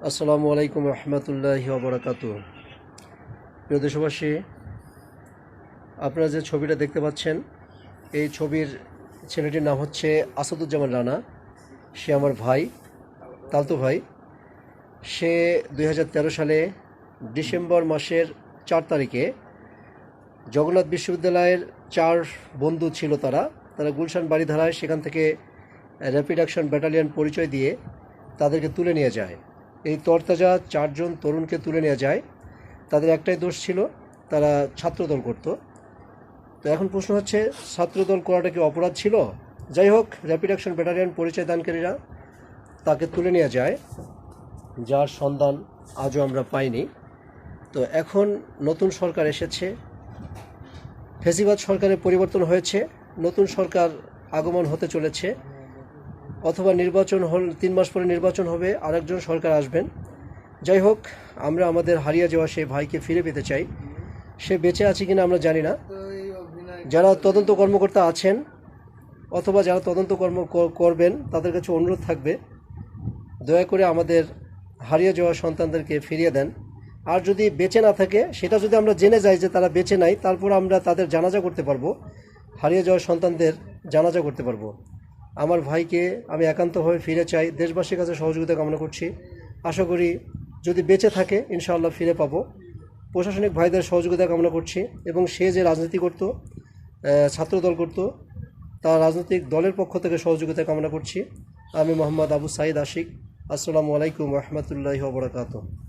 আসসালামু আলাইকুম রহমতুল্লাহি ওয়া বারাকাতুহু। প্রিয় দেশবাসী, আপনারা যে ছবিটা দেখতে পাচ্ছেন, এই ছবির ছেলেটির নাম হচ্ছে আসাদুজ্জামান রানা। সে আমার ভাই, তালতো ভাই। সে 2013 সালে ডিসেম্বর মাসের 4 তারিখে জগন্নাথ বিশ্ববিদ্যালয়ের 4 বন্ধু ছিল। তারা গুলশান বাড়িধারায় সেখান থেকে র্যাপিড অ্যাকশন ব্যাটালিয়ন পরিচয় দিয়ে তাদেরকে তুলে নিয়ে যায়। এই তরতাজা 4 জন তরুণকে তুলে নিয়ে যায়। তাদের একটাই দোষ ছিল, তারা ছাত্রদল করত। তো এখন প্রশ্ন হচ্ছে, ছাত্রদল করাটা কি অপরাধ ছিল? যাই হোক, র্যাপিড অ্যাকশন ব্যাটালিয়ন পরিচয় দানকারীরা তাকে তুলে নিয়ে যায়, যার সন্ধান আজও আমরা পাইনি। তো এখন নতুন সরকার এসেছে, ফেসিবাদ সরকারের পরিবর্তন হয়েছে, নতুন সরকার আগমন হতে চলেছে, অথবা নির্বাচন 3 মাস পরে নির্বাচন হবে, আরেকজন সরকার আসবেন। যাই হোক, আমরা আমাদের হারিয়ে যাওয়া সেই ভাইকে ফিরে পেতে চাই। সে বেঁচে আছে কিনা আমরা জানি না। যারা তদন্ত কর্মকর্তা আছেন অথবা যারা তদন্ত করবেন, তাদের কাছে অনুরোধ থাকবে, দয়া করে আমাদের হারিয়ে যাওয়া সন্তানদেরকে ফিরিয়ে দেন। আর যদি বেঁচে না থাকে, সেটা যদি আমরা জেনে যাই যে তারা বেঁচে নাই, তারপর আমরা তাদের জানাজা করতে পারবো, হারিয়ে যাওয়া সন্তানদের জানাজা করতে পারবো। আমার ভাইকে আমি একান্তভাবে ফিরে চাই, দেশবাসীর কাছে সহযোগিতা কামনা করছি। আশা করি যদি বেঁচে থাকে ইনশাআল্লাহ ফিরে পাবো। প্রশাসনিক ভাইদের সহযোগিতা কামনা করছি, এবং সে যে রাজনীতি করত, ছাত্রদল করত, তার রাজনৈতিক দলের পক্ষ থেকে সহযোগিতা কামনা করছি। আমি মোহাম্মদ আবু সাইদ আশিক। আসসালামু আলাইকুম রহমতুল্লাহি ওয়া বারাকাতুহু।